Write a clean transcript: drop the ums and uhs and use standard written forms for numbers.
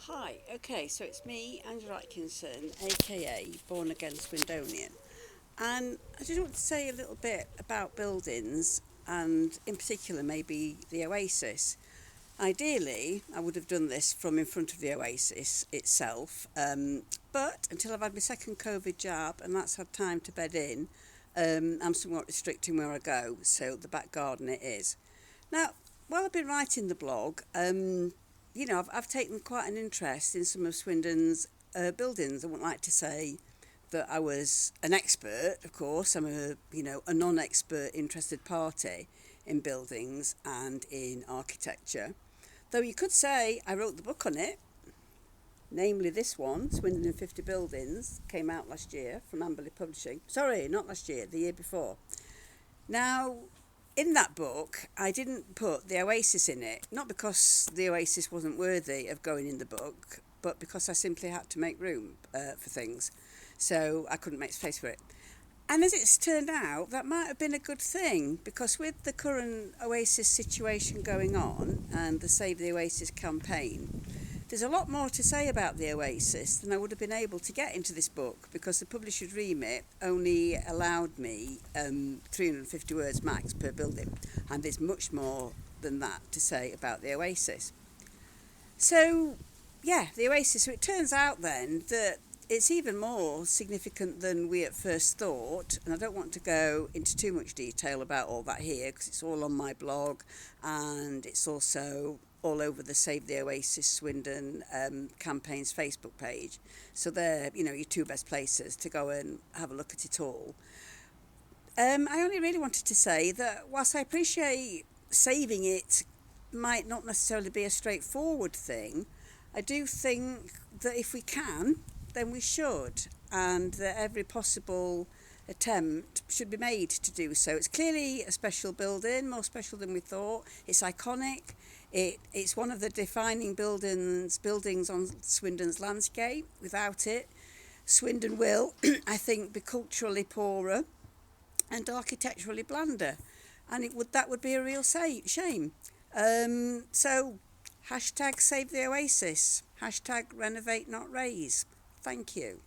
Hi, okay, so it's me, Angela Atkinson, aka Born Again Swindonian, and I just want to say a little bit about buildings and, in particular, maybe the Oasis. Ideally, I would have done this from in front of the Oasis itself, but until I've had my second COVID jab and that's had time to bed in, I'm somewhat restricting where I go, so the back garden it is. Now, while I've been writing the blog, I've taken quite an interest in some of Swindon's buildings. I wouldn't like to say that I was an expert, of course. I'm a non-expert interested party in buildings and in architecture. Though you could say I wrote the book on it, namely this one, Swindon in 50 Buildings, came out last year from Amberley Publishing. Sorry, not last year, the year before. Now, in that book, I didn't put the Oasis in it, not because the Oasis wasn't worthy of going in the book, but because I simply had to make room for things. So I couldn't make space for it. And as it's turned out, that might have been a good thing, because with the current Oasis situation going on and the Save the Oasis campaign, there's a lot more to say about the Oasis than I would have been able to get into this book, because the publisher's remit only allowed me 350 words max per building, and there's much more than that to say about the Oasis. So, yeah, the Oasis. So it turns out then that it's even more significant than we at first thought, and I don't want to go into too much detail about all that here because it's all on my blog, and it's also all over the Save the Oasis Swindon campaign's Facebook page. So they're, your two best places to go and have a look at it all. I only really wanted to say that whilst I appreciate saving it might not necessarily be a straightforward thing, I do think that if we can, then we should, and that every possible attempt should be made to do so. It's clearly a special building, more special than we thought. It's iconic. It's one of the defining buildings on Swindon's landscape. Without it, Swindon will, I think, be culturally poorer and architecturally blander, and that would be a real shame. So, hashtag Save the Oasis, hashtag Renovate Not Raise. Thank you.